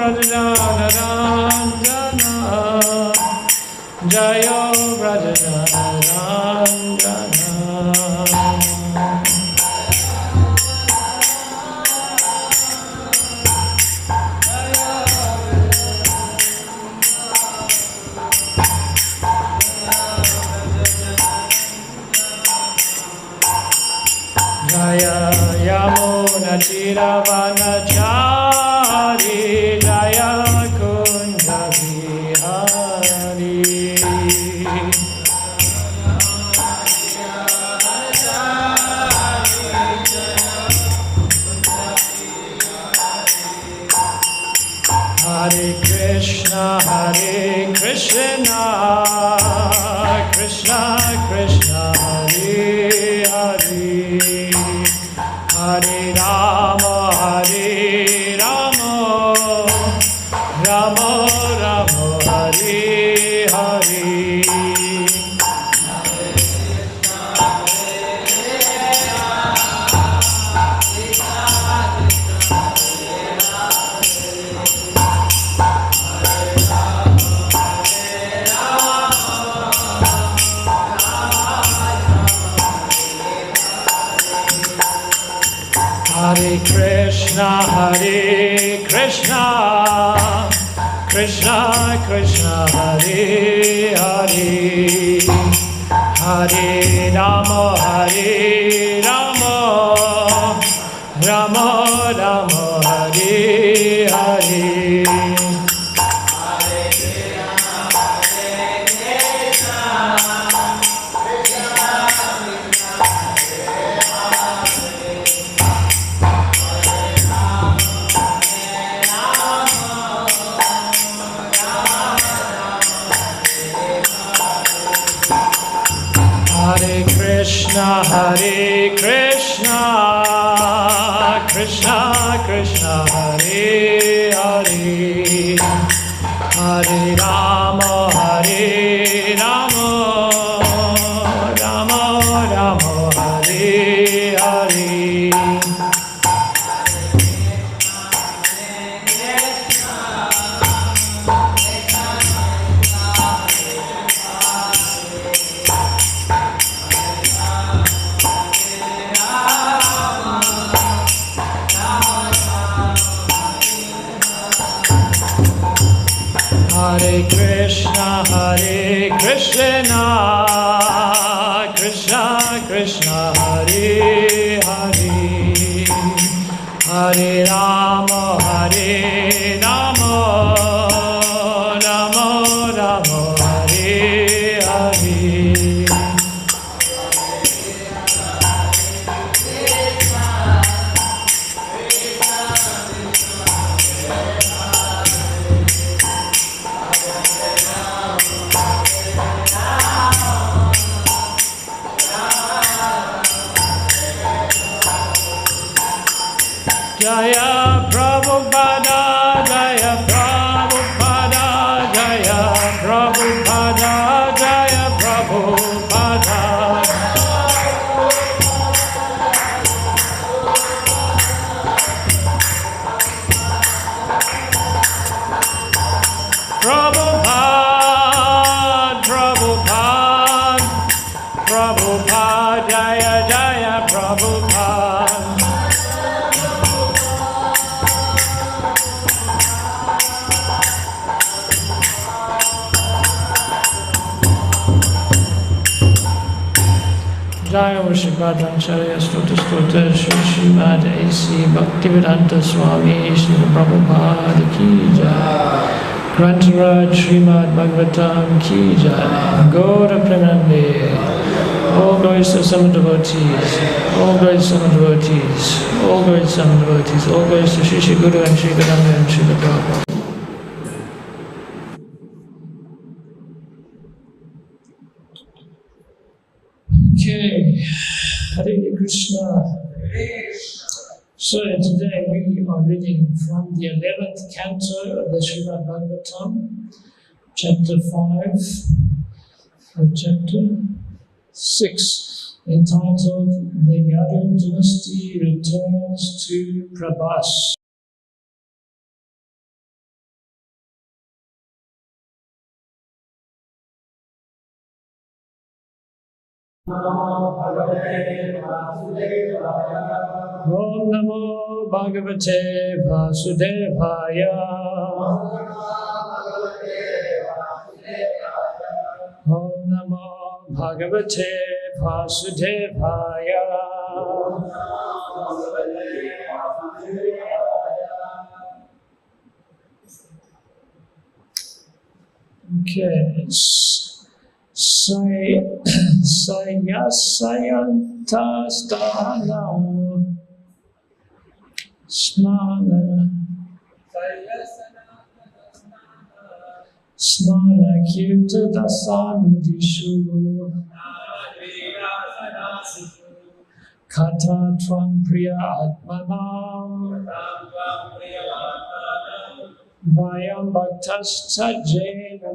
Brajajanarandana, Jayo Brajajanarandana. Jaya Yamuna Chiravanachari, Jaya Kunja Vihari. Hare Krishna, Krishna Krishna, Hare Hare. Hare Rama, Rama Rama, Hare Hare. Hare Krishna, Krishna Krishna, Hare Hare. Hare Rama, Rama Rama, Hare Hare. Hare Krishna, Krishna Krishna, Hare Hare. Hare Rama, Rama Rama, Hare Hare. Hare Krishna, Krishna Krishna, Hare Hare. Hare Rama, Rama Rama, Hare Hare. Jaya Prabhupada, Jaya Prabhupada, Jaya Prabhupada, Jaya Prabhupada. Prabhupada, Jaya Jaya Prabhupada. Jaya Srimad Stota Srimad A.C. Bhaktivedanta Swami Sri Prabhupada Ki Jai. Grantaraj Srimad Bhagavatam Ki Jai. Gaura Premanande. All glories to some devotees. All glories to some devotees. All glories to some devotees. All glories to Shri Guru and Shri Gadanga and Shri Prabhupada. Okay, Hare Krishna. So today we are reading from the 11th canto of the Srimad Bhagavatam, chapter 5, chapter 6, entitled The Yadu Dynasty Returns to Prabhas. Om Namo Bhagavate Vasudevaya. Om Namo Bhagavate Vasudevaya. Okay. Sayasayanta stana snana snana kirta dasandishu kata tvam priya atmanam vayam bhaktascha jena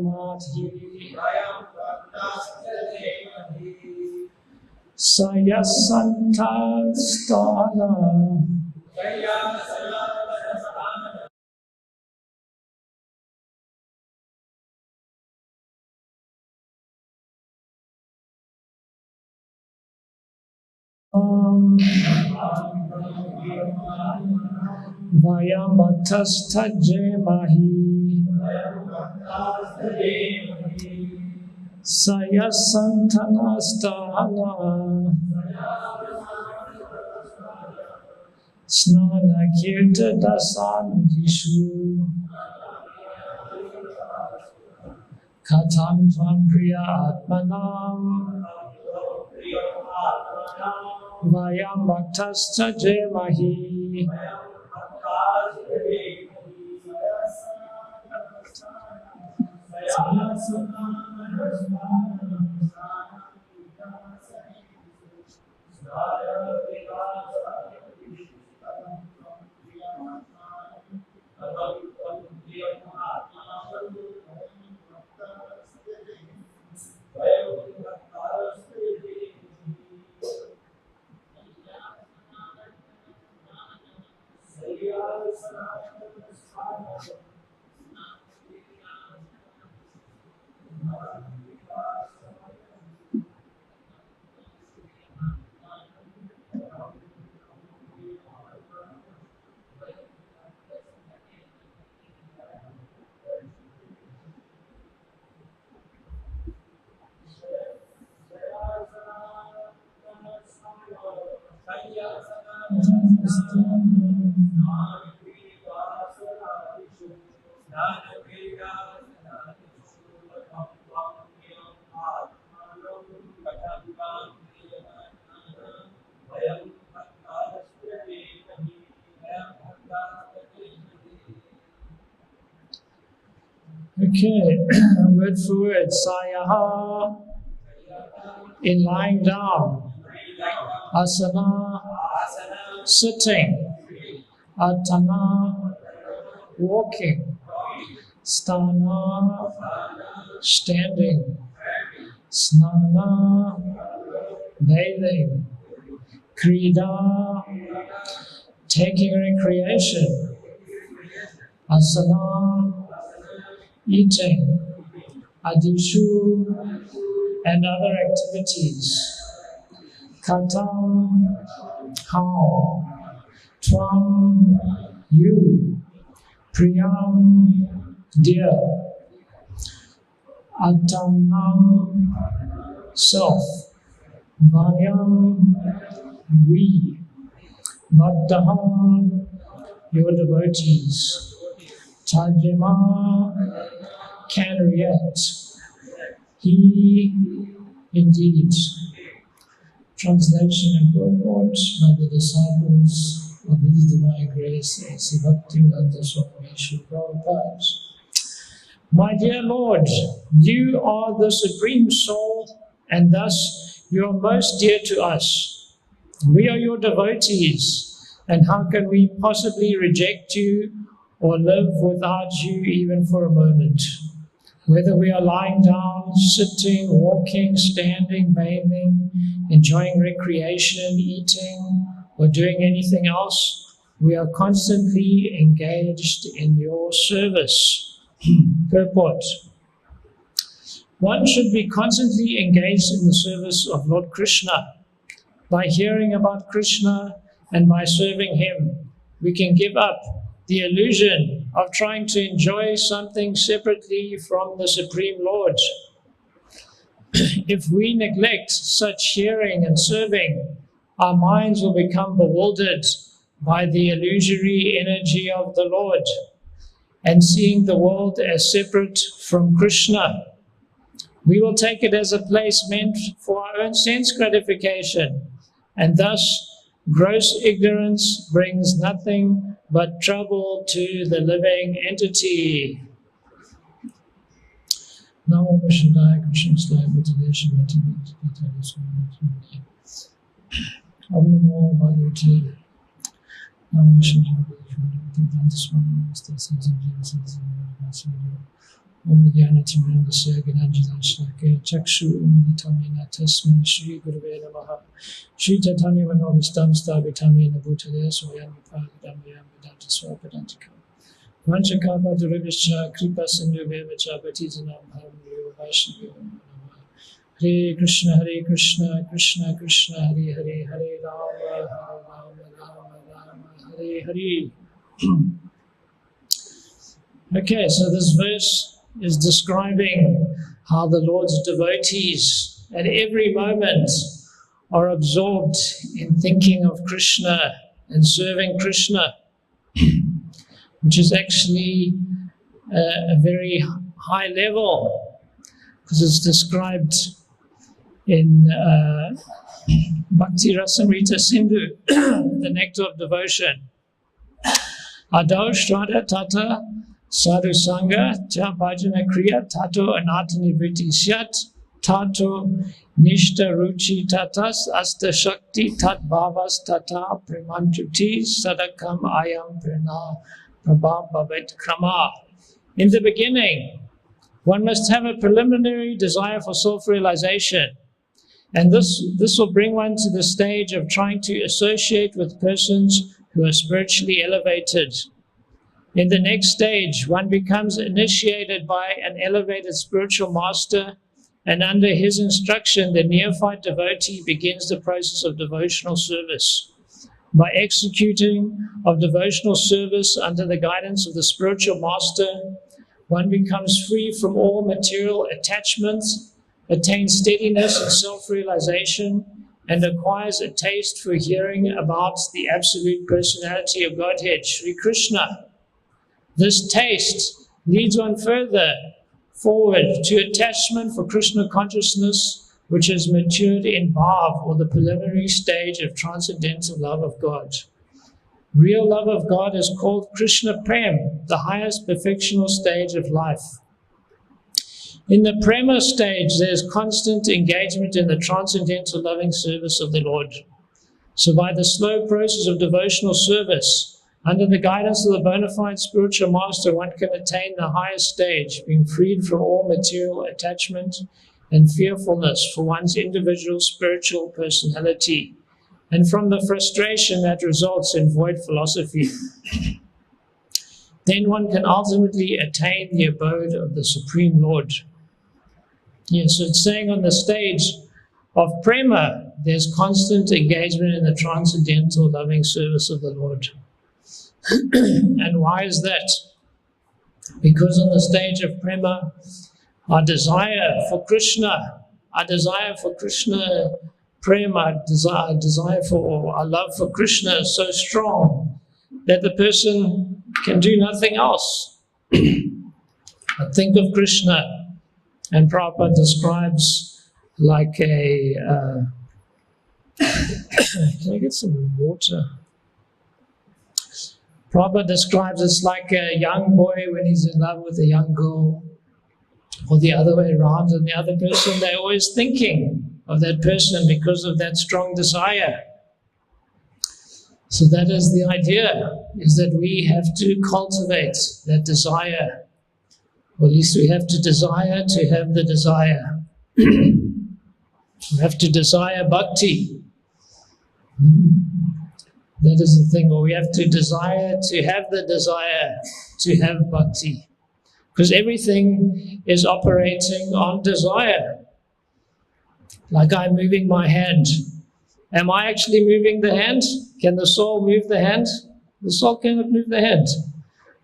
Sayasanta stana Vayam bhaktasta jemahi Sayasantana stana Snana kirta dasandishu Katam tvam priya atmanam Vayam bhaktasta jemahi Okay, word for word, sayaha, in lying down, asana, sitting, atana, walking, stana, standing, snana, bathing, krida, taking recreation, asana, eating, adishu, and other activities. Katam, how, tvam, you, priyam, dear, atamam, self, vayam, we, bhaktaham, your devotees, tajima, can react, he, indeed. Translation and purport by the disciples of His Divine Grace, A.C. Bhaktivedanta Swami Srila Prabhupada. My dear Lord, you are the Supreme Soul, and thus you are most dear to us. We are your devotees, and how can we possibly reject you or live without you even for a moment? Whether we are lying down, sitting, walking, standing, bathing, enjoying recreation, eating, or doing anything else, we are constantly engaged in your service. Purport. One should be constantly engaged in the service of Lord Krishna. By hearing about Krishna and by serving him, we can give up the illusion of trying to enjoy something separately from the Supreme Lord. If we neglect such hearing and serving, our minds will become bewildered by the illusory energy of the Lord and seeing the world as separate from Krishna. We will take it as a place meant for our own sense gratification, and thus gross ignorance brings nothing but trouble to the living entity. Namo Vishnudev Krishna Motivation Om Namo Bhagavate Namo Vishnudev Om Jnana Timirandasya Gyananjana Shlakaya Chakshu Umnitamena Tasmai Shri Gurave Namaha Shri Chaitanya Manovistam Stavitamena Bhutale Soyam Vipadamaya Vedanta Swapadantika Vanchakapa Durabhischa Kripa Sindhu Vevacha Patitanam Bhavanyo Vaishnavi Hare Krishna Krishna Krishna Hare Hare Hare Rama Rama Hare Hare. Okay, so this verse is describing how the Lord's devotees at every moment are absorbed in thinking of Krishna and serving Krishna, which is actually a very high level, because it's described in Bhakti Rasamrita Sindhu, the nectar of devotion. Adau Shraddha Tata Sadhu Sangha cha bhajana kriya tato anatani vritti syat tato nishta ruchi tatas asta shakti tat bhavas tata premantuti sadakam ayam prana prabha bhavet krama. In the beginning, one must have a preliminary desire for self-realization, and this will bring one to the stage of trying to associate with persons who are spiritually elevated. In the next stage, one becomes initiated by an elevated spiritual master, and under his instruction, the neophyte devotee begins the process of devotional service. By executing of devotional service under the guidance of the spiritual master, one becomes free from all material attachments, attains steadiness and self-realization, and acquires a taste for hearing about the absolute personality of Godhead, Sri Krishna. This taste leads one further forward to attachment for Krishna consciousness, which has matured in bhav, or the preliminary stage of transcendental love of God. Real love of God is called Krishna Prem, the highest perfectional stage of life. In the Prema stage, there is constant engagement in the transcendental loving service of the Lord. So by the slow process of devotional service, under the guidance of the bona fide spiritual master, one can attain the highest stage, being freed from all material attachment and fearfulness for one's individual spiritual personality, and from the frustration that results in void philosophy. Then one can ultimately attain the abode of the Supreme Lord. Yes, so it's saying on the stage of Prema, there's constant engagement in the transcendental loving service of the Lord. And why is that? Because on the stage of Prema, our desire for Krishna, Prema, desire for our love for Krishna is so strong that the person can do nothing else but think of Krishna. And Prabhupada describes like a... can I get some water? Prabhupada describes it's like a young boy when he's in love with a young girl, or the other way around, and the other person, they're always thinking of that person because of that strong desire. So that is the idea, is that we have to cultivate that desire, or at least we have to desire to have the desire. We have to desire bhakti. That is the thing, or we have to desire to have the desire to have bhakti. Because everything is operating on desire. Like I'm moving my hand. Am I actually moving the hand? Can the soul move the hand? The soul cannot move the hand.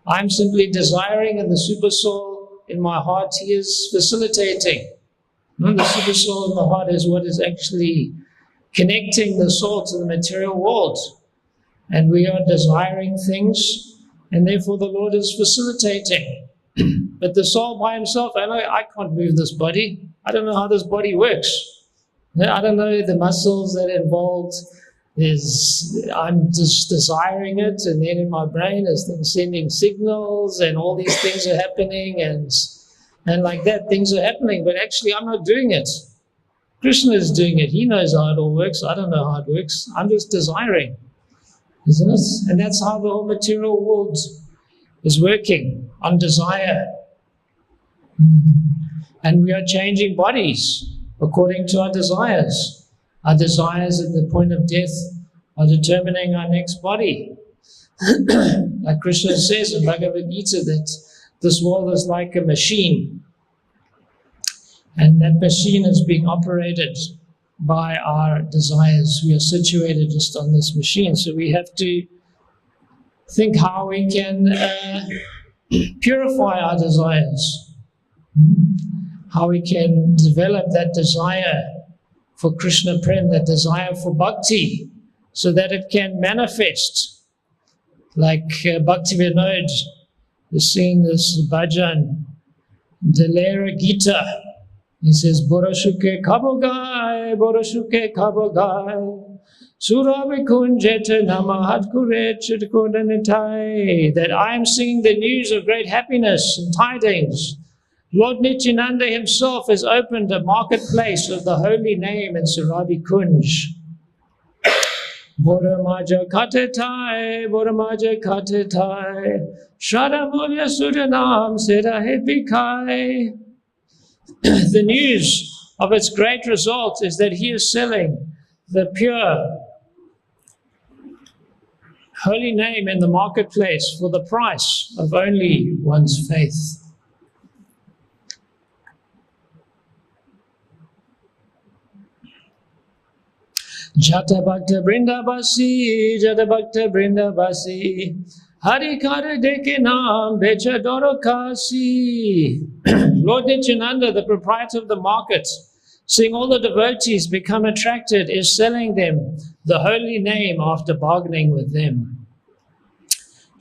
I'm simply desiring, and the super soul in my heart, he is facilitating. The super soul in the heart is what is actually connecting the soul to the material world. And we are desiring things, and therefore the Lord is facilitating. But the soul by himself, I can't move this body. I don't know how this body works. I don't know the muscles that are involved. I'm just desiring it, and then in my brain is sending signals, and all these things are happening, and like that, things are happening. But actually, I'm not doing it. Krishna is doing it. He knows how it all works. I don't know how it works. I'm just desiring, isn't it? And that's how the whole material world is working, on desire. And we are changing bodies according to our desires. Our desires at the point of death are determining our next body. Like Krishna says in Bhagavad Gita, that this world is like a machine. And that machine is being operated by our desires. We are situated just on this machine. So we have to think how we can purify our desires. How we can develop that desire for Krishna Prem, that desire for bhakti, so that it can manifest. Like Bhakti Vinod is singing this bhajan, Dalera Gita. He says, Boroshuke Kabogai, Boroshuke Kabogai, Surabi Kunjeta Namahad Kure Chitkodanitai, that I am singing the news of great happiness and tidings. Lord Nityananda himself has opened a marketplace of the holy name in Surabi Kunj. Boramaja Katetai, Boramaja Katetai, Shradamulya Sudanam Sedahepikai. The news of its great result is that he is selling the pure holy name in the marketplace for the price of only one's faith. Jata Bhakta Brindabasi, Jata Bhakta Brindabasi, Hari Kara Deke Naam Becha Dorokasi. Lord Nityananda, the proprietor of the market, seeing all the devotees become attracted, is selling them the holy name after bargaining with them.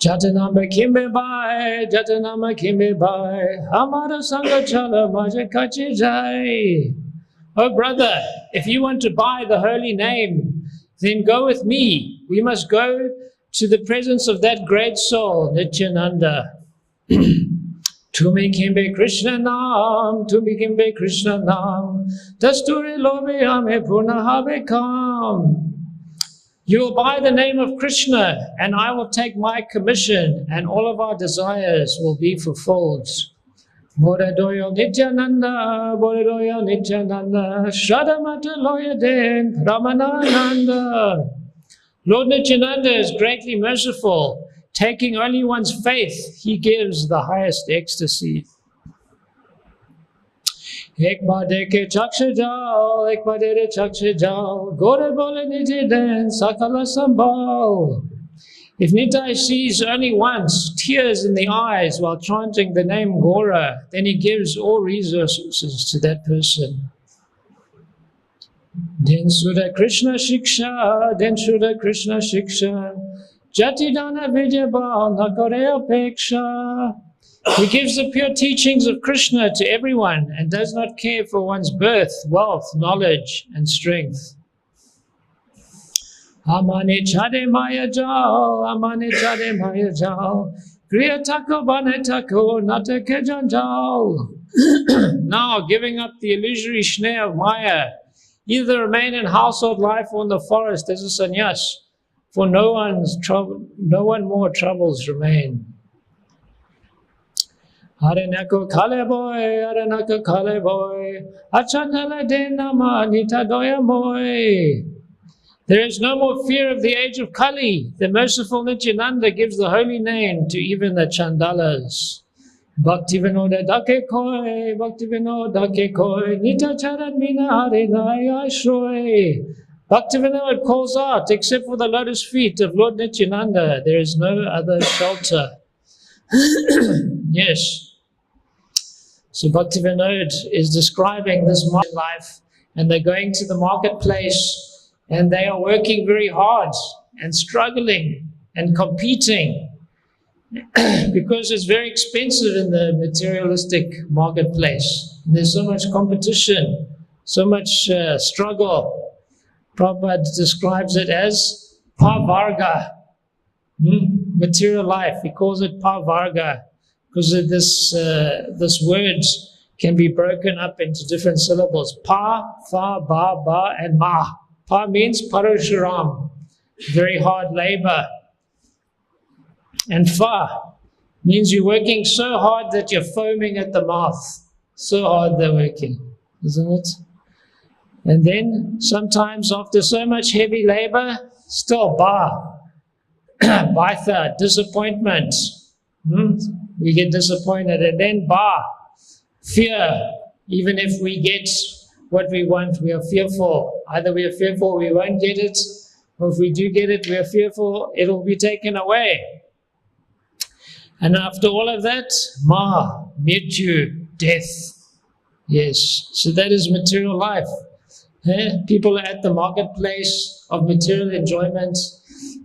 Jatanamba Kimbe Bai, Jatanamba Kimbe Bai, Amara Sangha Chala Maja Kachi Jai. Oh brother, if you want to buy the holy name, then go with me. We must go to the presence of that great soul, Nityananda. Tumi Kimbe Krishna Nam, Tumi Kimbe Krishna Nam, Dasturi Lobe Ame Punahabe Kam. You will buy the name of Krishna, and I will take my commission, and all of our desires will be fulfilled. Boradoyo Nityananda, Boradoyo Nityananda, Shradamata Loyaden, Ramanananda. Lord Nityananda is greatly merciful. Taking only one's faith, he gives the highest ecstasy. Ekbadeke Chakshajal, Ekbadere Chakshajal, Gore Bole Nitiden, Sakala Sambal. If Nitai sees only once tears in the eyes while chanting the name Gora, then he gives all resources to that person. Den Sudha Krishna Shiksha, Den Sudha Krishna Shiksha, Jatidana Vidyabal Nakorea Peksha. He gives the pure teachings of Krishna to everyone and does not care for one's birth, wealth, knowledge, and strength. Amane chade maya jal, amane chade maya jal, kriya tako bane tako, natake janjal. Now, giving up the illusory snare of maya, either remain in household life or in the forest as a sannyas, for no one more troubles remain. Harenako kale boy, harenako kale boy, achandala de nama nita doya boy. There is no more fear of the age of Kali. The merciful Nityananda gives the holy name to even the Chandalas. Bhaktivinoda dake koi, Bhaktivinoda dake koi, Nita charat mina harinaya shroy. Bhaktivinoda calls out, except for the lotus feet of Lord Nityananda, there is no other shelter. Yes. So Bhaktivinoda is describing this market life, and they're going to the marketplace, and they are working very hard and struggling and competing because it's very expensive in the materialistic marketplace. There's so much competition, so much struggle. Prabhupada describes it as pavarga, material life. He calls it pavarga because this word can be broken up into different syllables. Pa, fa, ba, and ma. Pa means parashuram, very hard labor. And fa means you're working so hard that you're foaming at the mouth. So hard they're working, isn't it? And then sometimes after so much heavy labor, still ba, baitha, disappointment. We get disappointed. And then ba, fear. Even if we get what we want, we are fearful. Either we are fearful we won't get it, or if we do get it, we are fearful it will be taken away. And after all of that, ma, mrityu, death. Yes, so that is material life. People are at the marketplace of material enjoyment,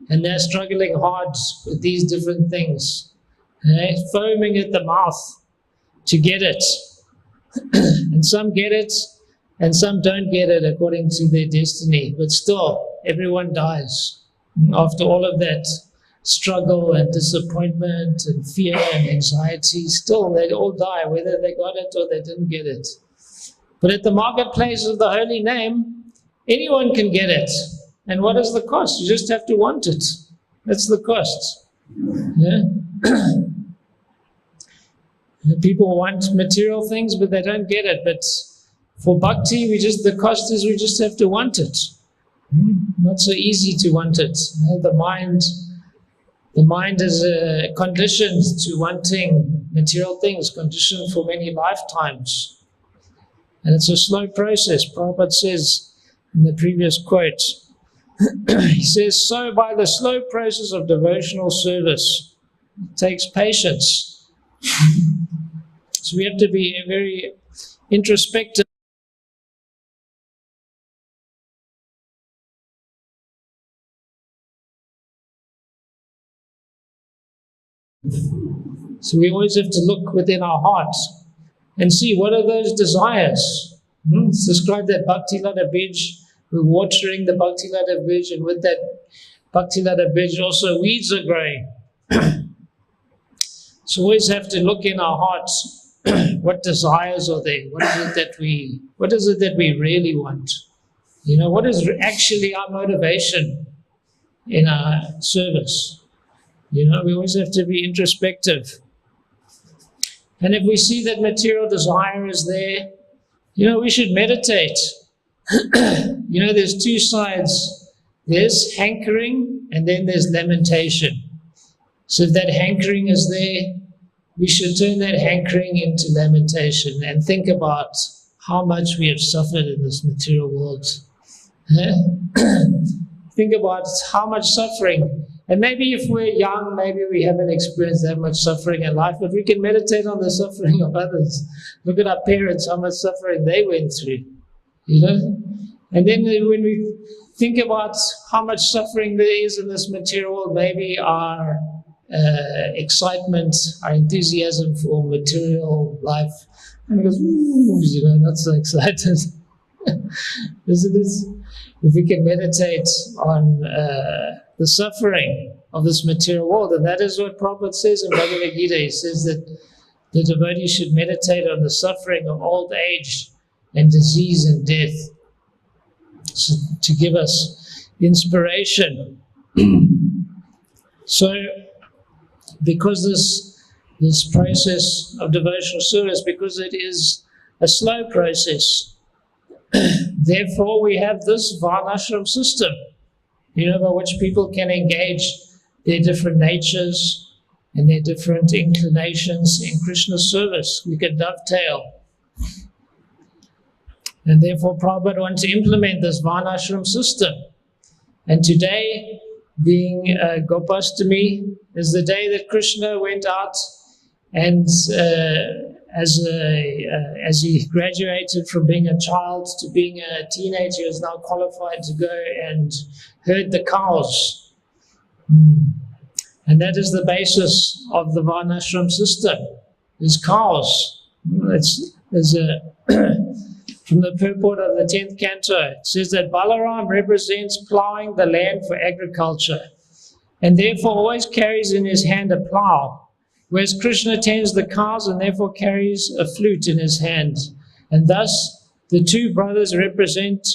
and they're struggling hard with these different things, foaming at the mouth to get it. And some get it, and some don't get it according to their destiny. But still, everyone dies after all of that struggle and disappointment and fear and anxiety. Still, they all die, whether they got it or they didn't get it. But at the marketplace of the holy name, anyone can get it. And what is the cost? You just have to want it. That's the cost. Yeah? People want material things, but they don't get it. But for bhakti, the cost is we just have to want it. Not so easy to want it. The mind is conditioned to wanting material things, conditioned for many lifetimes. And it's a slow process. Prabhupada says in the previous quote, he says, so by the slow process of devotional service, it takes patience. So we have to be very introspective. So we always have to look within our hearts and see what are those desires. It's described that Bhakti Lata Bij, we're watering the Bhakti Lata Bij, and with that Bhakti Lata Bij also weeds are growing. So we always have to look in our hearts, what desires are there? What is it that we really want? What is actually our motivation in our service? We always have to be introspective. And if we see that material desire is there, we should meditate. There's two sides. There's hankering and then there's lamentation. So if that hankering is there, we should turn that hankering into lamentation and think about how much we have suffered in this material world. Think about how much suffering. And maybe if we're young, maybe we haven't experienced that much suffering in life, but we can meditate on the suffering of others. Look at our parents, how much suffering they went through, And then when we think about how much suffering there is in this material world, maybe our excitement, our enthusiasm for material life, and it goes, not so excited. Isn't it? If we can meditate on the suffering of this material world, and that is what Prabhupada says in Bhagavad Gita. He says that the devotee should meditate on the suffering of old age and disease and death, so to give us inspiration. So, because this process of devotional service, because it is a slow process, therefore we have this varnashram system, by which people can engage their different natures and their different inclinations in Krishna's service. We could dovetail. And therefore Prabhupada wants to implement this Varnashram system. And today, being Gopastami, is the day that Krishna went out and as he graduated from being a child to being a teenager, he is now qualified to go and herd the cows. And that is the basis of the Varnashram system, is cows. From the purport of the 10th canto, it says that Balaram represents plowing the land for agriculture, and therefore always carries in his hand a plow, whereas Krishna tends the cows and therefore carries a flute in his hand. And thus, the two brothers represent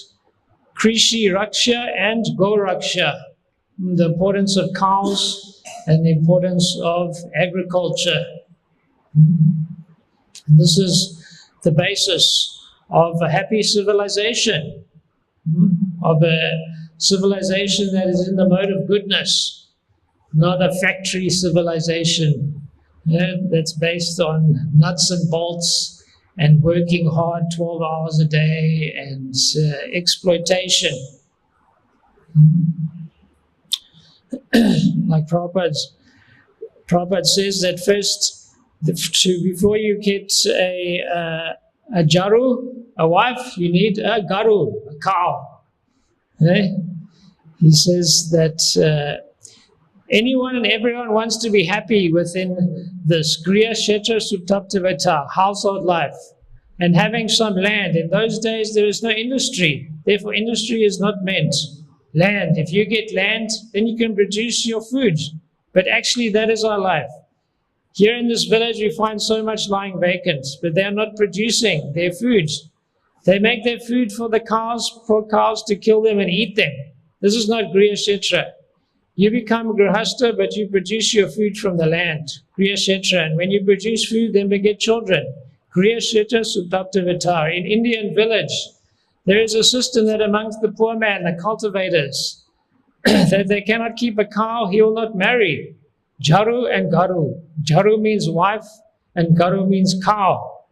Krishi Raksha and Go Raksha, the importance of cows and the importance of agriculture. And this is the basis of a happy civilization, of a civilization that is in the mode of goodness, not a factory civilization that's based on nuts and bolts and working hard 12 hours a day and exploitation. Like Prabhupada says that first, before you get a jaru, a wife, you need a garu, a cow. He says that anyone and everyone wants to be happy within this Griya Kshetra Suptaptivata, household life, and having some land. In those days, there is no industry. Therefore, industry is not meant. Land. If you get land, then you can produce your food. But actually, that is our life. Here in this village, we find so much lying vacant, but they are not producing their food. They make their food for the cows, for cows to kill them and eat them. This is not Griya Kshetra. You become Grihastha, but you produce your food from the land. Griya Kshetra. And when you produce food, then beget children. Griya Kshetra Suptaptivata. In Indian village, there is a system that amongst the poor man, the cultivators, that they cannot keep a cow, he will not marry. Jaru and Garu. Jaru means wife and Garu means cow.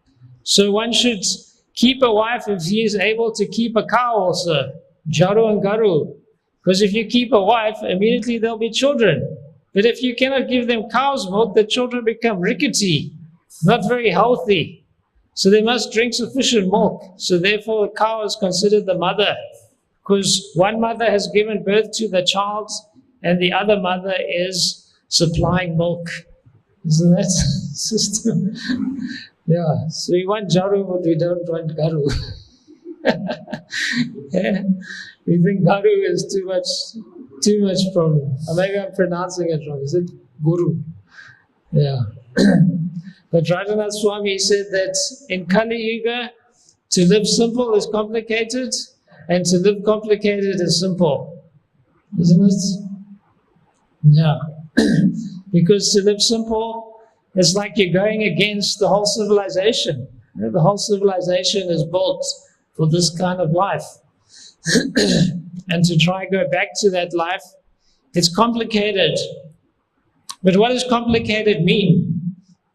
So one should keep a wife if he is able to keep a cow also. Jaru and Garu. Because if you keep a wife, immediately there'll be children. But if you cannot give them cow's milk, the children become rickety, not very healthy. So they must drink sufficient milk. So therefore the cow is considered the mother. Because one mother has given birth to the child and the other mother is supplying milk. Isn't that system? Yeah. So we want Jaru, but we don't want Garu. Yeah. We think Garu is too much problem. Or maybe I'm pronouncing it wrong. Is it Guru? Yeah. But Radhanath Swami said that in Kali Yuga, to live simple is complicated, and to live complicated is simple. Isn't it? Yeah. Because to live simple is like you're going against the whole civilization. You know, the whole civilization is built for this kind of life. And to try and go back to that life, it's complicated. But what does complicated mean?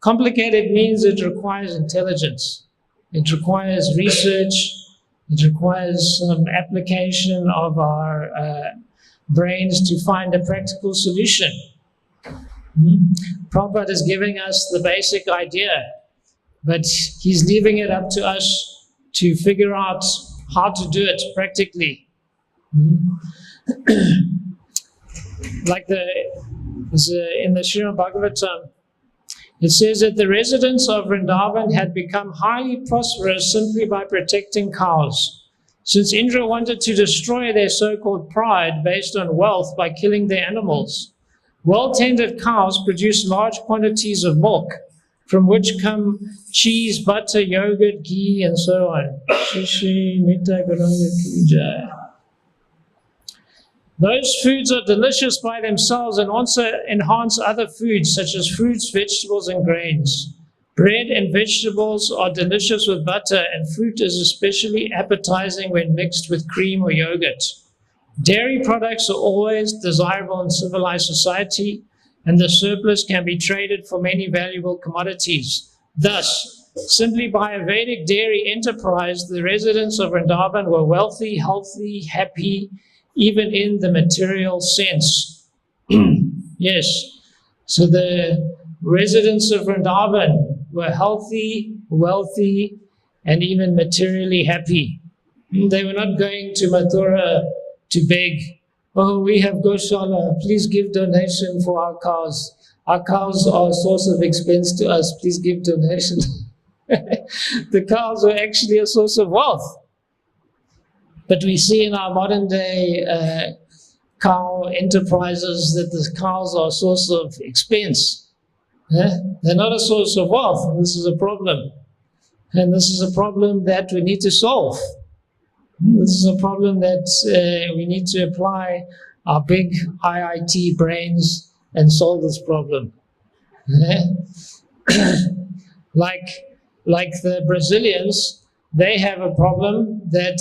Complicated means it requires intelligence. It requires research. It requires some application of our brains to find a practical solution. Prabhupada is giving us the basic idea, but he's leaving it up to us to figure out how to do it practically. Like in the Srimad Bhagavatam, it says that the residents of Vrindavan had become highly prosperous simply by protecting cows. Since Indra wanted to destroy their so-called pride based on wealth by killing their animals, well-tended cows produce large quantities of milk, from which come cheese, butter, yogurt, ghee, and so on. Those foods are delicious by themselves and also enhance other foods such as fruits, vegetables, and grains. Bread and vegetables are delicious with butter, and fruit is especially appetizing when mixed with cream or yogurt. Dairy products are always desirable in civilized society, and the surplus can be traded for many valuable commodities. Thus, simply by a Vedic dairy enterprise, the residents of Vrindavan were wealthy, healthy, happy, even in the material sense. Yes, so the residents of Vrindavan were healthy, wealthy, and even materially happy. They were not going to Mathura to beg, "Oh, we have Goshala, please give donation for our cows. Our cows are a source of expense to us, please give donation." The cows were actually a source of wealth. But we see in our modern day cow enterprises that the cows are a source of expense. They're not a source of wealth, and this is a problem. And this is a problem that we need to solve. This is a problem that we need to apply our big IIT brains and solve this problem. Like the Brazilians, they have a problem that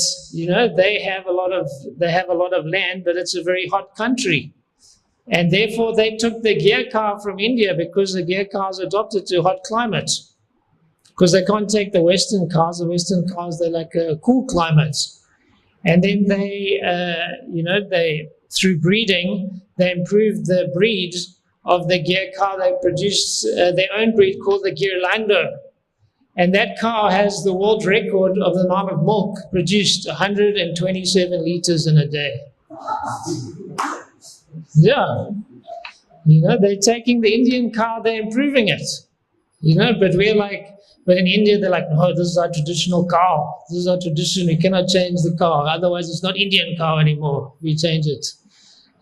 they have a lot of land, but it's a very hot country, and therefore they took the gear cow from India because the gear cows adopted to hot climate. Because they can't take the Western cows. The Western cows, they like a cool climate. And then they through breeding, they improved the breed of the gear cow. They produced their own breed called the Girlando. And that cow has the world record of the amount of milk produced, 127 liters in a day. Yeah. They're taking the Indian cow, they're improving it. But in India, they're like, "No, this is our traditional cow. This is our tradition. We cannot change the cow. Otherwise, it's not Indian cow anymore. We change it."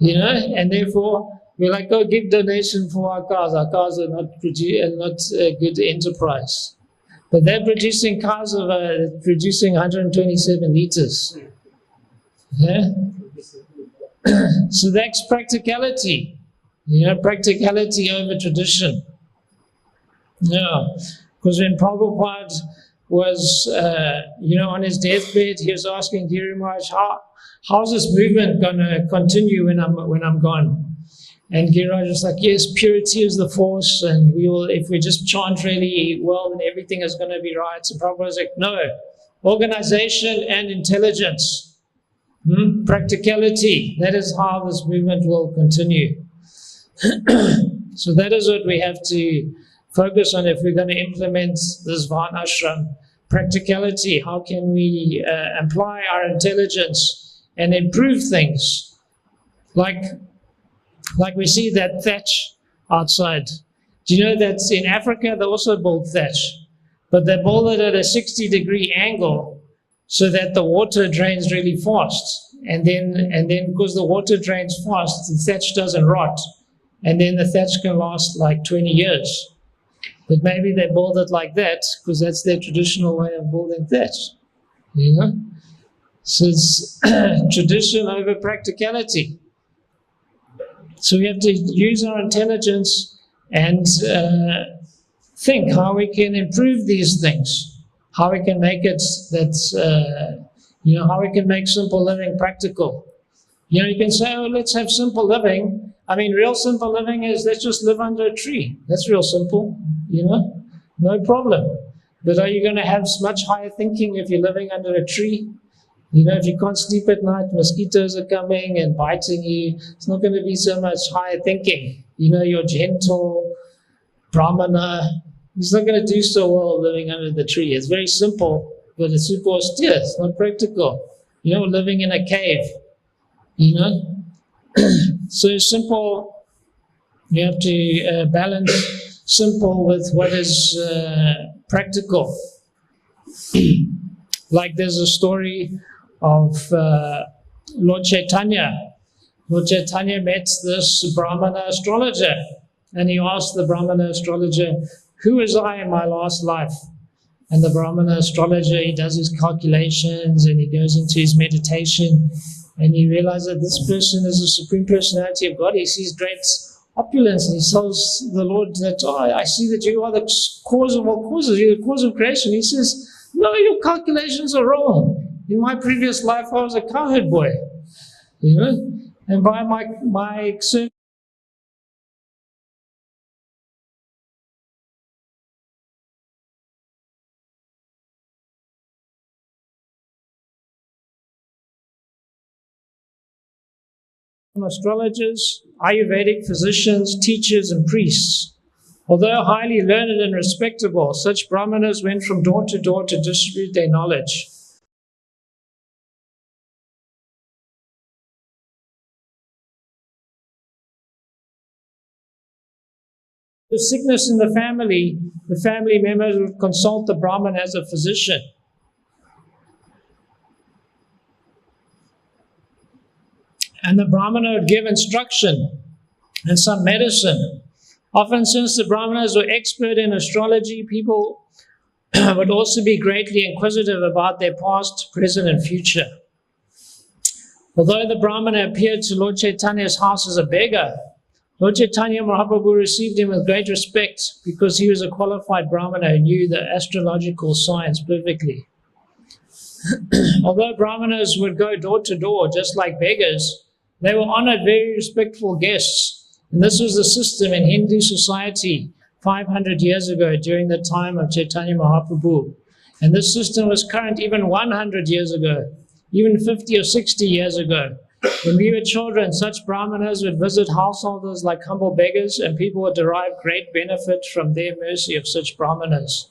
And therefore, we're like, "Go give donation for our cows. Our cows are not a good enterprise." But they're producing cows producing 127 liters. Yeah? So that's practicality. Practicality over tradition. Yeah. Because when Prabhupada was, on his deathbed, he was asking Giri Maharaj, how's this movement going to continue when I'm gone? And Giri Maharaj was like, yes, purity is the force, and if we just chant really well, then everything is going to be right. So Prabhupada was like, no, organization and intelligence, practicality, that is how this movement will continue. So that is what we have to focus on if we're going to implement this Varnashram. Practicality, how can we apply our intelligence and improve things? Like we see that thatch outside. Do you know that in Africa they also build thatch, but they build it at a 60-degree angle so that the water drains really fast. And then because the water drains fast, the thatch doesn't rot. And then the thatch can last like 20 years. But maybe they build it like that because that's their traditional way of building thatch. So it's tradition over practicality. So we have to use our intelligence and think how we can improve these things, how we can make it how we can make simple living practical. You can say, "Oh, let's have simple living." I mean, real simple living is let's just live under a tree. That's real simple, no problem. But are you going to have much higher thinking if you're living under a tree? If you can't sleep at night, mosquitoes are coming and biting you. It's not going to be so much higher thinking. You're gentle, Brahmana. He's not going to do so well living under the tree. It's very simple, but it's super austere. It's not practical. Living in a cave, So simple, you have to balance simple with what is practical. Like there's a story of Lord Chaitanya. Lord Chaitanya met this Brahmana astrologer, and he asked the Brahmana astrologer, "Who was I in my last life?" And the Brahmana astrologer, he does his calculations and he goes into his meditation, and he realizes that this person is the Supreme Personality of God. He sees great opulence, and he tells the Lord that, "Oh, I see that you are the cause of all causes, you're the cause of creation." He says, "No, your calculations are wrong. In my previous life, I was a cowherd boy, and by my Astrologers, Ayurvedic physicians, teachers, and priests. Although highly learned and respectable, such brahmanas went from door to distribute their knowledge. If sickness in the family members would consult the Brahman as a physician. And the Brahmana would give instruction and some medicine. Often, since the Brahmanas were expert in astrology, people would also be greatly inquisitive about their past, present, and future. Although the Brahmana appeared to Lord Chaitanya's house as a beggar, Lord Chaitanya Mahaprabhu received him with great respect because he was a qualified Brahmana who knew the astrological science perfectly. Although Brahmanas would go door to door just like beggars, they were honored very respectful guests. And this was the system in Hindu society 500 years ago during the time of Chaitanya Mahaprabhu. And this system was current even 100 years ago, even 50 or 60 years ago. When we were children, such brahmanas would visit householders like humble beggars, and people would derive great benefit from their mercy of such brahmanas.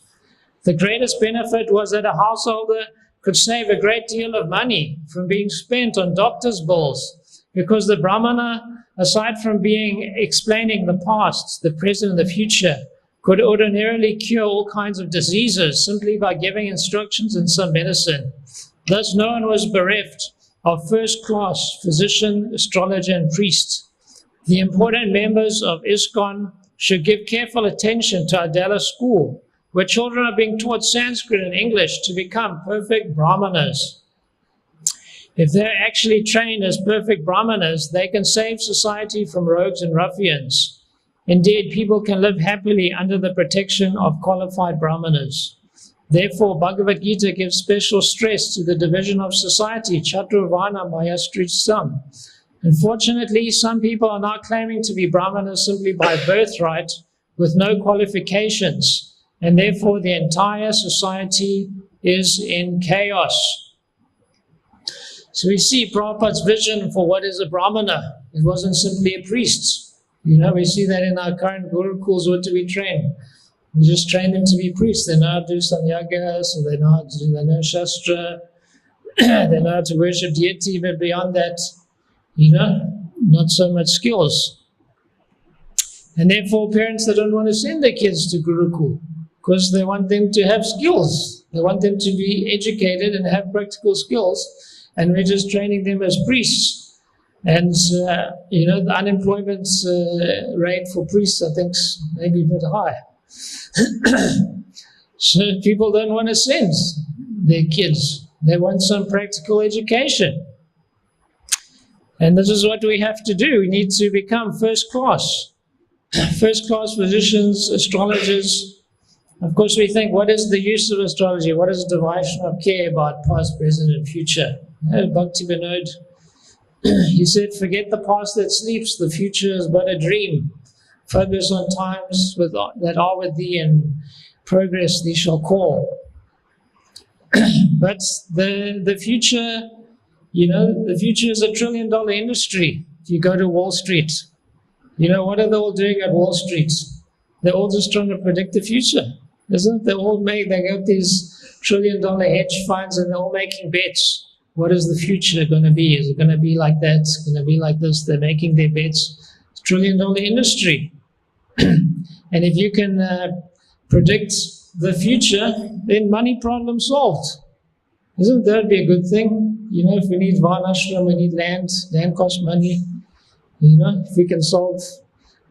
The greatest benefit was that a householder could save a great deal of money from being spent on doctor's bills, because the brahmana, aside from explaining the past, the present, and the future, could ordinarily cure all kinds of diseases simply by giving instructions and some medicine. Thus, no one was bereft of first-class physician, astrologer, and priest. The important members of ISKCON should give careful attention to Adela school, where children are being taught Sanskrit and English to become perfect brahmanas. If they're actually trained as perfect brahmanas, they can save society from rogues and ruffians. Indeed, people can live happily under the protection of qualified brahmanas. Therefore, Bhagavad Gita gives special stress to the division of society, Chaturvarna Mayastrisam. Unfortunately, some people are now claiming to be brahmanas simply by birthright with no qualifications, and therefore the entire society is in chaos. So we see Prabhupada's vision for what is a brahmana. It wasn't simply a priest. We see that in our current gurukuls. What do we train? We just train them to be priests. They know how to do some yagas, so they know how to do the Shastra, they know how to worship deity, but beyond that, not so much skills. And therefore, parents, they don't want to send their kids to Gurukul because they want them to have skills. They want them to be educated and have practical skills, and we're just training them as priests. And, the unemployment rate for priests, I think, is maybe a bit high. So people don't want to send their kids. They want some practical education. And this is what we have to do. We need to become first class physicians, astrologers. Of course, we think, what is the use of astrology? What does the Vaishnava care about past, present, and future? Bhakti Vinod, he said, forget the past that sleeps, the future is but a dream. Focus on times that are with thee, and progress thee shall call. But the future, the future is $1 trillion industry. If you go to Wall Street, what are they all doing at Wall Street? They're all just trying to predict the future, isn't it? They got these $1 trillion hedge funds, and they're all making bets. What is the future going to be? Is it going to be like that? It's going to be like this? They're making their bets. It's $1 trillion industry. And if you can predict the future, then money problem solved. Isn't that be a good thing? If we need varnashram, we need land costs money. If we can solve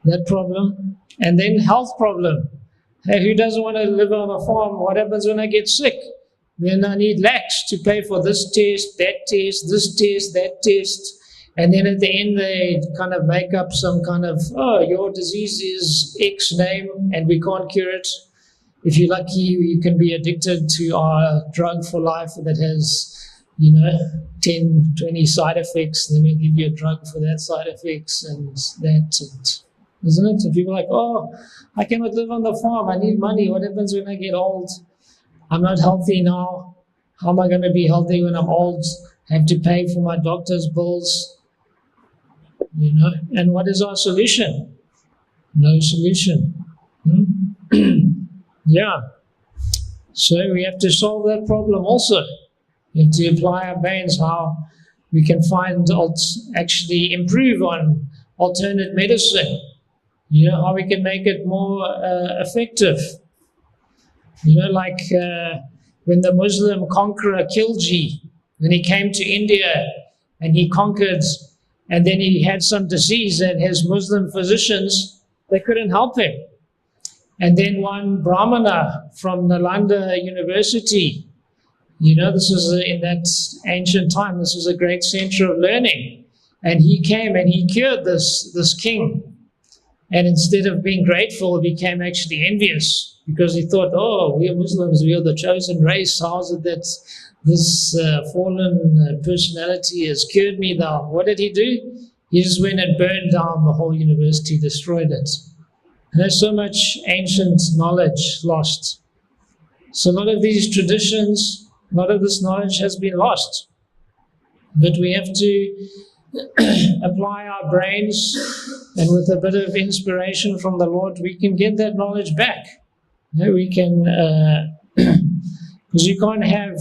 that problem. And then health problem. Hey, who doesn't want to live on a farm? What happens when I get sick? Then I need lakhs to pay for this test, that test, this test, that test. And then at the end, they kind of make up some kind of, your disease is X name and we can't cure it. If you're lucky, you can be addicted to our drug for life that has, 10, 20 side effects. Then we give you a drug for that side effects and that. Isn't it? And people are like, I cannot live on the farm. I need money. What happens when I get old? I'm not healthy now. How am I going to be healthy when I'm old? I have to pay for my doctor's bills. And what is our solution? No solution. Yeah. So we have to solve that problem also. We have to apply our brains how we can actually improve on alternate medicine. How we can make it more effective. Like when the Muslim conqueror Khilji, when he came to India and he conquered, and then he had some disease, and his Muslim physicians, they couldn't help him. And then one Brahmana from Nalanda University, this was in that ancient time, this was a great center of learning. And he came and he cured this king. And instead of being grateful, he became actually envious, because he thought, oh, we are Muslims, we are the chosen race. How is it that this fallen personality has cured me now? What did he do? He just went and burned down the whole university, destroyed it. And there's so much ancient knowledge lost. So a lot of these traditions, a lot of this knowledge has been lost. But we have to apply our brains, and with a bit of inspiration from the Lord, we can get that knowledge back. We can, because you can't have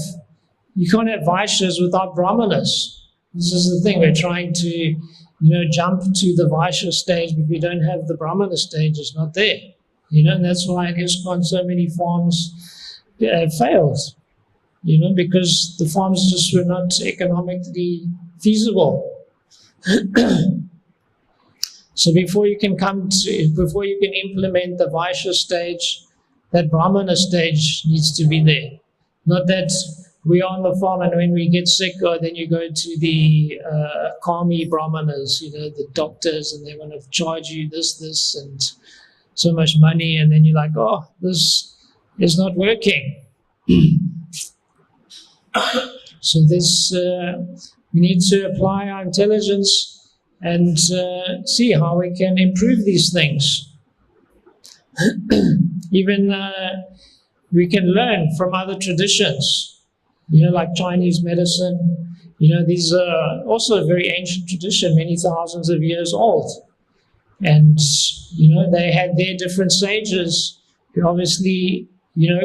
Vaishyas without Brahmanas. This is the thing, we're trying to jump to the Vaishya stage, but we don't have the Brahmana stage, it's not there. And that's why in ISKCON so many farms failed, because the farms just were not economically feasible. So before you can implement the Vaishya stage, that Brahmana stage needs to be there. Not that we're on the farm and when we get sick, then you go to the Kami Brahmanas, the doctors, and they want to charge you this, and so much money, and then you're like, oh, this is not working. So this, we need to apply our intelligence and see how we can improve these things. Even we can learn from other traditions, like Chinese medicine. These are also a very ancient tradition, many thousands of years old. And, they had their different sages who obviously,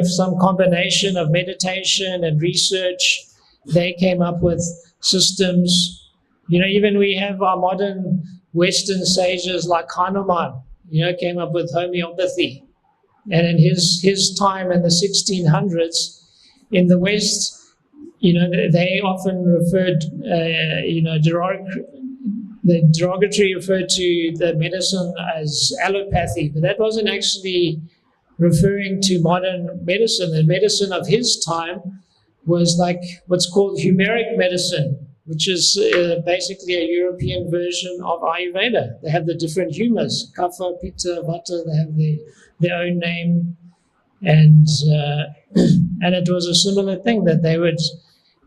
some combination of meditation and research, they came up with systems. Even we have our modern Western sages like Hanuman, came up with homeopathy. And in his time in the 1600s, in the West, they often referred, the derogatory referred to the medicine as allopathy, but that wasn't actually referring to modern medicine. The medicine of his time was like what's called Humeric medicine, which is basically a European version of Ayurveda. They have the different humors, Kapha, Pitta, Vata, they have their own name. And it was a similar thing that they would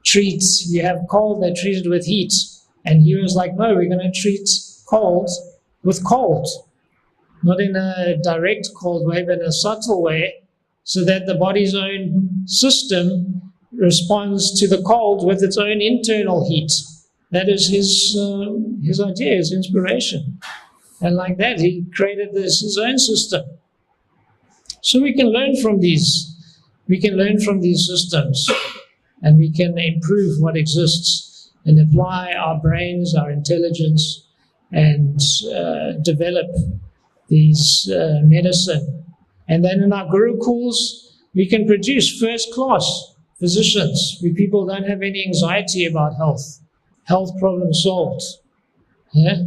treat, you have cold, they treat it with heat. And he was like, no, we're going to treat cold with cold. Not in a direct cold way, but in a subtle way, so that the body's own system responds to the cold with its own internal heat. That is his idea, his inspiration. And like that, he created his own system. So we can learn from these. We can learn from these systems, and we can improve what exists and apply our brains, our intelligence, and develop these medicine. And then in our gurukuls, we can produce first-class physicians where people don't have any anxiety about health problem solved. Yeah?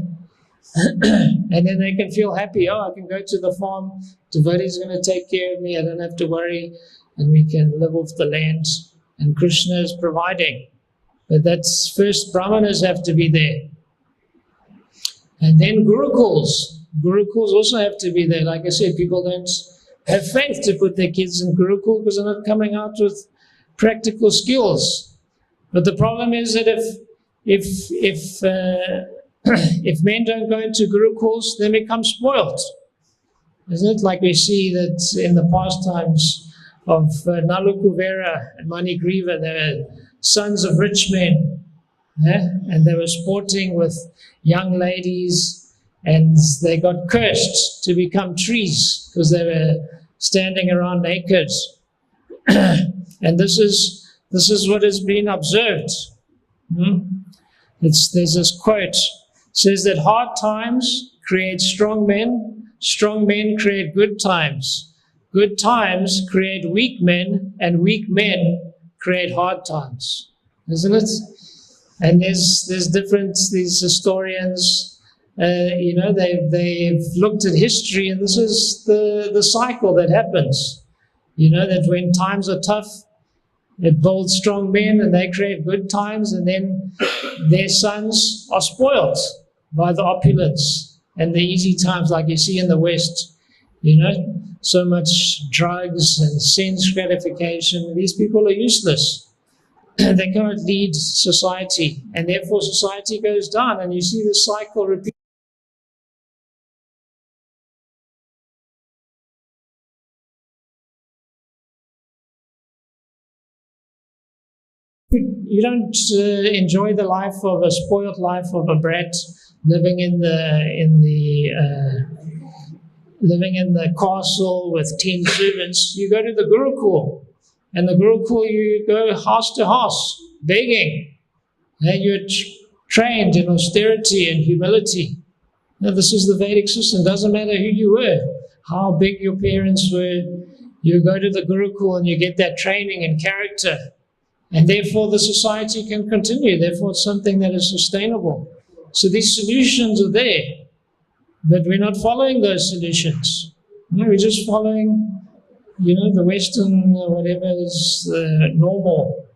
And then they can feel happy. Oh, I can go to the farm, devotee's going to take care of me, I don't have to worry, and we can live off the land, and Krishna is providing. But that's first, Brahmanas have to be there. And then gurukuls. Gurukuls also have to be there. Like I said, people don't have faith to put their kids in gurukul because they're not coming out with practical skills. But the problem is that if men don't go into gurukuls, they become spoiled. Isn't it? Like we see that in the pastimes of Nalukuvera and Manigriva, they were sons of rich men. And they were sporting with young ladies, and they got cursed to become trees because they were standing around naked. And this is what has been observed. There's this quote, says that hard times create strong men create good times create weak men, and weak men create hard times, isn't it? And there's different, these historians, they've looked at history, and this is the cycle that happens. That when times are tough, it builds strong men and they create good times, and then their sons are spoiled by the opulence and the easy times, like you see in the West. So much drugs and sense gratification. These people are useless. They cannot lead society, and therefore society goes down, and you see the cycle repeat. You don't enjoy the life of a spoiled life of a brat living in the castle with 10 servants. You go to the Gurukul, and the Gurukul you go house to house begging, and you're trained in austerity and humility. Now, this is the Vedic system. Doesn't matter who you were, how big your parents were. You go to the Gurukul and you get that training and character. And therefore the society can continue. Therefore it's something that is sustainable. So these solutions are there, but we're not following those solutions. We're just following, the Western, whatever is normal,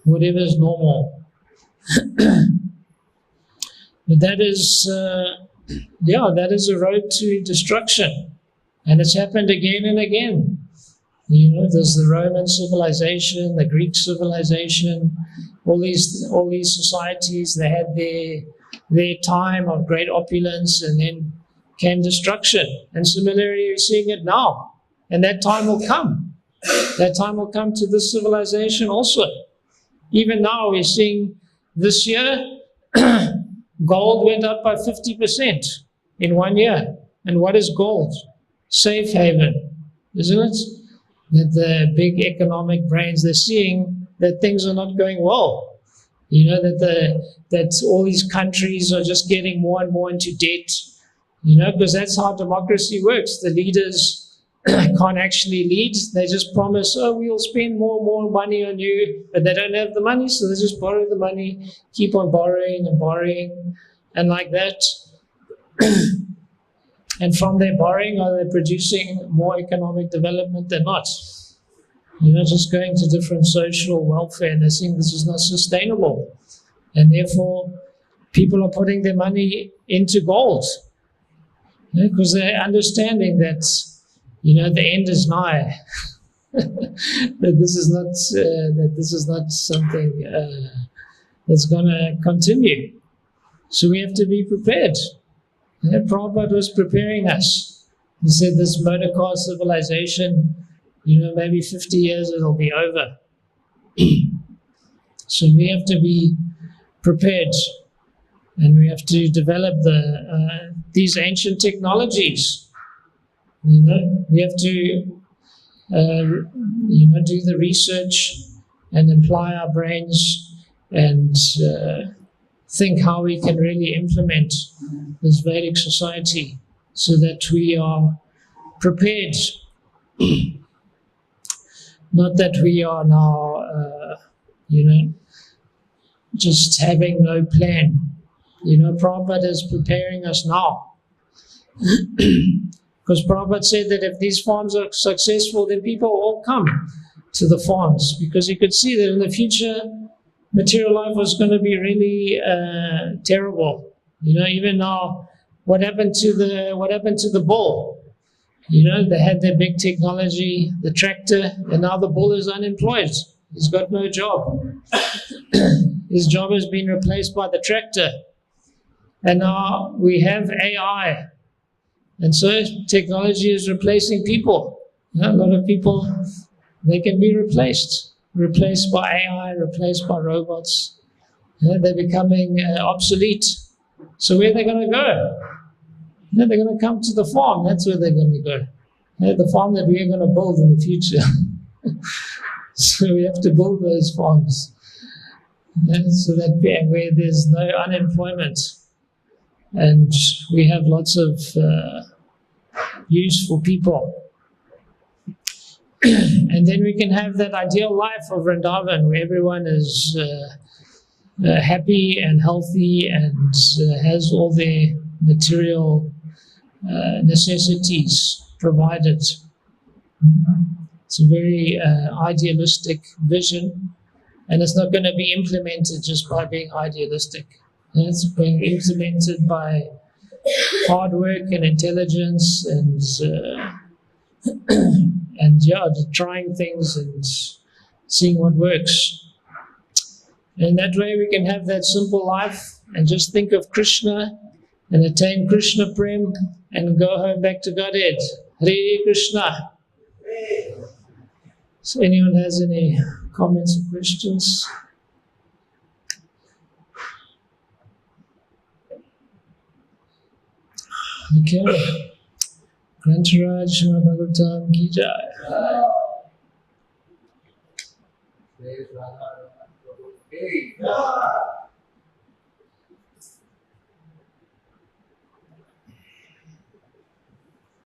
whatever is normal. But that is, that is a road to destruction. And it's happened again and again. There's the Roman civilization, the Greek civilization, all these societies. They had their time of great opulence, and then came destruction. And similarly, you're seeing it now, and that time will come. That time will come to this civilization also. Even now, we're seeing this year, gold went up by 50% in 1 year. And what is gold? Safe haven, isn't it? That the big economic brains, they're seeing that things are not going well. That all these countries are just getting more and more into debt. Because that's how democracy works. The leaders can't actually lead. They just promise, we'll spend more money on you, but they don't have the money, so they just borrow the money, keep on borrowing and borrowing, and like that. And from their borrowing, are they producing more economic development? They're not. Just going to different social welfare, and they're saying this is not sustainable. And therefore, people are putting their money into gold, because they're understanding that, the end is nigh. that this is not something that's going to continue. So we have to be prepared. Prabhupada was preparing us. He said this motor car civilization, maybe 50 years it'll be over. So we have to be prepared, and we have to develop these ancient technologies. We have to do the research and apply our brains and think how we can really implement this Vedic society so that we are prepared. Not that we are now, just having no plan. Prabhupada is preparing us now. Because Prabhupada said that if these farms are successful, then people will all come to the farms, because he could see that in the future, material life was going to be really terrible. Even now, what happened to the bull? They had their big technology, the tractor, and now the bull is unemployed. He's got no job. His job has been replaced by the tractor. And now we have AI. And so technology is replacing people. A lot of people, they can be replaced by AI, replaced by robots. They're becoming obsolete. So where are they going to go? They're going to come to the farm. That's where they're going to go. The farm that we are going to build in the future. So we have to build those farms. So that where there's no unemployment and we have lots of useful people. And then we can have that ideal life of Vrindavan where everyone is happy and healthy and has all their material necessities provided. It's a very idealistic vision, and it's not going to be implemented just by being idealistic. It's being implemented by hard work and intelligence and trying things and seeing what works. And that way we can have that simple life and just think of Krishna and attain Krishna Prem and go home back to Godhead. Hare Krishna. So anyone has any comments or questions? Okay. Grantaraj Srimad Bhagavatam Ki Jai. Hey,